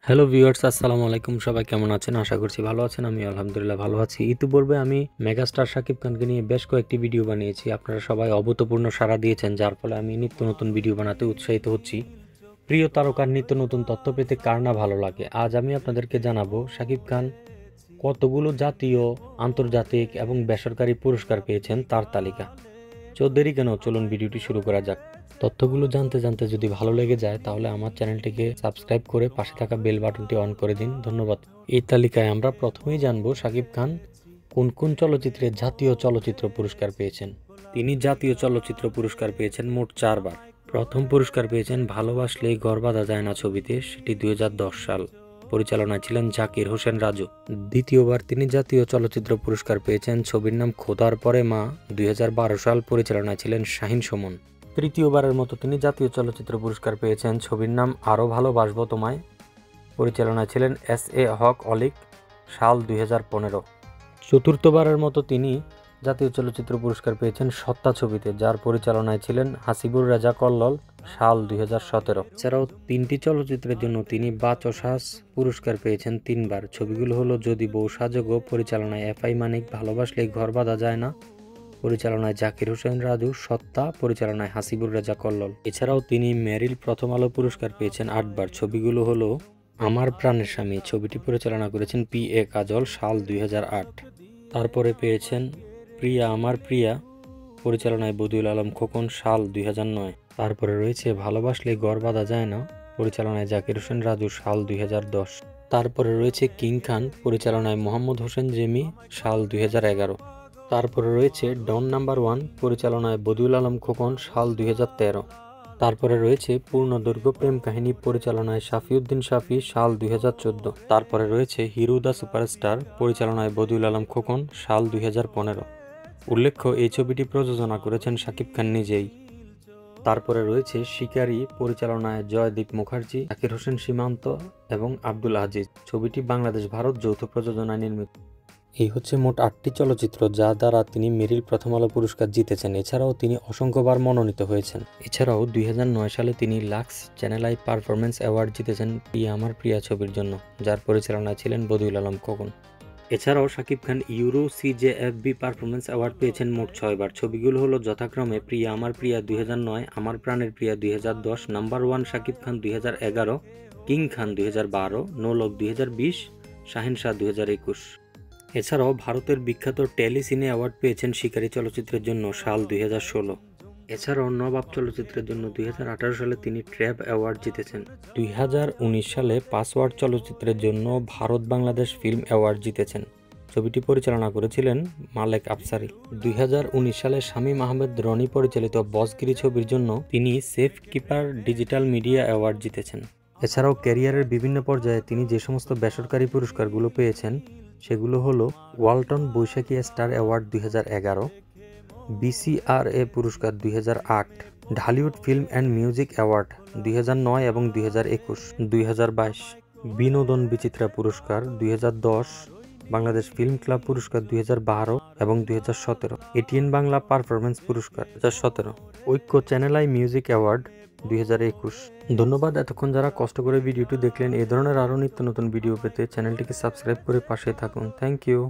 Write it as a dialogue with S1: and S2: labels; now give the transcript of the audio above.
S1: Hello viewers, আসসালামু আলাইকুম। সবাই কেমন আছেন? আশা করছি ভালো আছেন। আমি আলহামদুলিল্লাহ ভালো আছি। ইতিপূর্বে আমি মেগাস্টার শাকিব খানকে নিয়ে বেশ কয়েকটি ভিডিও বানিয়েছি। আপনারা সবাই অভূতপূর্ণ সাড়া দিয়েছেন, যার ফলে আমি নিত্য নতুন ভিডিও বানাতে উৎসাহিত হচ্ছি। প্রিয় তারকার নিত্য নতুন তথ্য পেতে কার না ভালো লাগে। আজ আমি আপনাদেরকে জানাবো শাকিব খান কতগুলো জাতীয়, আন্তর্জাতিক এবং বেসরকারি পুরস্কার পেয়েছেন তার তালিকা। দেরি কেন, চলুন ভিডিওটি শুরু করা যাক। তথ্যগুলো জানতে জানতে যদি ভালো লেগে যায় তাহলে আমার চ্যানেলটিকে সাবস্ক্রাইব করে পাশে থাকা বেল বাটনটি অন করে দিন। ধন্যবাদ। এই তালিকায় আমরা প্রথমেই জানবো শাকিব খান কোন কোন চলচ্চিত্রে জাতীয় চলচ্চিত্র পুরস্কার পেয়েছেন। তিনি জাতীয় চলচ্চিত্র পুরস্কার পেয়েছেন মোট 4বার। প্রথম পুরস্কার পেয়েছেন ভালোবাসলেই ঘর বাঁধা যায় না ছবিতে, সেটি 2010 সাল। পরিচালনায় ছিলেন জাকির হোসেন রাজু। দ্বিতীয়বার তিনি জাতীয় চলচ্চিত্র পুরস্কার পেয়েছেন ছবির নাম খোদার পরে মা, 2012 সাল। পরিচালনায় ছিলেন শাহিন সুমন। তৃতীয়বারের মতো তিনি জাতীয় চলচ্চিত্র পুরস্কার পেয়েছেন ছবির নাম আরও ভালোবাসবো তোমায়। পরিচালনায় ছিলেন এস.এ. হক অলিক, সাল 2015। চতুর্থবারের মতো তিনি জাতীয় চলচ্চিত্র পুরস্কার পেয়েছেন সত্তা ছবিতে, যার পরিচালনায় ছিলেন হাসিবুর রেজা কল্লোল, সাল 2017। এছাড়াও 3টি চলচ্চিত্রের জন্য তিনি বাচসাস পুরস্কার পেয়েছেন 3বার। ছবিগুলো হলো যদি বউ সাজগো, পরিচালনায় এফআই মানিক, ভালোবাসলেই ঘর বাঁধা যায় না, পরিচালনায় জাকির হোসেন রাজু, সত্তা, পরিচালনায় হাসিবুর রেজা কল্লোল। এছাড়াও তিনি মেরিল প্রথম আলো পুরস্কার পেয়েছেন 8বার। ছবিগুলো হলো আমার প্রাণের স্বামী, ছবিটি পরিচালনা করেছেন পি.এ. কাজল, সাল 2008। তারপরে পেয়েছেন প্রিয়া আমার প্রিয়া, পরিচালনায় বদিউল আলম খোকন, সাল 2009। তারপরে রয়েছে ভালোবাসলে ঘর বাঁধা যায় না, পরিচালনায় জাকির হোসেন রাজু, সাল 2010। তারপরে রয়েছে কিং খান, পরিচালনায় মোহাম্মদ হোসেন জেমি, সাল 2011। তারপরে রয়েছে ডন নাম্বার 1, পরিচালনায় বদিউল আলম খোকন, সাল 2013। তারপরে রয়েছে পূর্ণদৈর্ঘ্য প্রেম কাহিনী, পরিচালনায় শাফিউদ্দিন শাফি, সাল 2014। তারপরে রয়েছে হিরো দ্য সুপারস্টার, পরিচালনায় বদিউল আলম খোকন, সাল 2015। উল্লেখ্য, এই ছবিটি প্রযোজনা করেছেন শাকিব খান নিজেই। তারপরে রয়েছে শিকারী, পরিচালনায় জয়দীপ মুখার্জি, জাকির হোসেন সীমান্ত এবং আব্দুল আজিজ। ছবিটি বাংলাদেশ ভারত যৌথ প্রযোজনায় নির্মিত। এই হচ্ছে মোট 8টি চলচ্চিত্র যা দ্বারা তিনি মেরিল প্রথম আলো পুরস্কার জিতেছেন। এছাড়াও তিনি অসংখ্যবার মনোনীত হয়েছেন। এছাড়াও 2009 সালে তিনি Lux Channel I performance award জিতেছেন প্রিয়া আমার প্রিয়া ছবির জন্য, যার পরিচালনায় ছিলেন বদিউল আলম খোকন। এছাড়াও Shakib Khan euro CJFB performance award পেয়েছেন মোট 6বার। ছবিগুলো হলো যথাক্রমে প্রিয়া আমার প্রিয়া 2009, আমার প্রাণের প্রিয়া 2010, নাম্বার 1 শাকিব খান 2011, কিং খান 2012, নো লক 2020, শাহেনশাহ 2021। এছাড়াও ভারতের বিখ্যাত টেলি সিনে অ্যাওয়ার্ড পেয়েছেন শিকারী চলচ্চিত্রের জন্য, সাল 2016। এছাড়াও নবাব চলচ্চিত্রের জন্য 2018 সালে তিনি ট্র্যাব অ্যাওয়ার্ড জিতেছেন। 2019 সালে পাসওয়ার্ড চলচ্চিত্রের জন্য ভারত বাংলাদেশ ফিল্ম অ্যাওয়ার্ড জিতেছেন। ছবিটি পরিচালনা করেছিলেন মালেক আফসারি। 2019 সালে শামীম আহমেদ রনি পরিচালিত বসগিরি ছবির জন্য তিনি safe keeper digital media award জিতেছেন। এছাড়াও ক্যারিয়ারের বিভিন্ন পর্যায়ে তিনি যে সমস্ত বেসরকারি পুরস্কারগুলো পেয়েছেন সেগুলো হলো ওয়ালটন বৈশাখী স্টার অ্যাওয়ার্ড 2011, বিসিআরএ পুরস্কার 2008, Dhallywood film and music award 2009 এবং 2021, 2022, বিনোদন বিচিত্রা পুরস্কার 2010, বাংলাদেশ ফিল্ম ক্লাব পুরস্কার 2012 এবং 2017, এটিএন বাংলা পারফরমেন্স পুরস্কার 2017, ঐক্য চ্যানেল আই মিউজিক অ্যাওয়ার্ড 2021। ধন্যবাদ এতক্ষণ যারা কষ্ট করে ভিডিওটি দেখলেন। এই ধরনের আরও নিত্য নতুন ভিডিও পেতে চ্যানেলটিকে সাবস্ক্রাইব করে পাশে থাকুন। Thank you.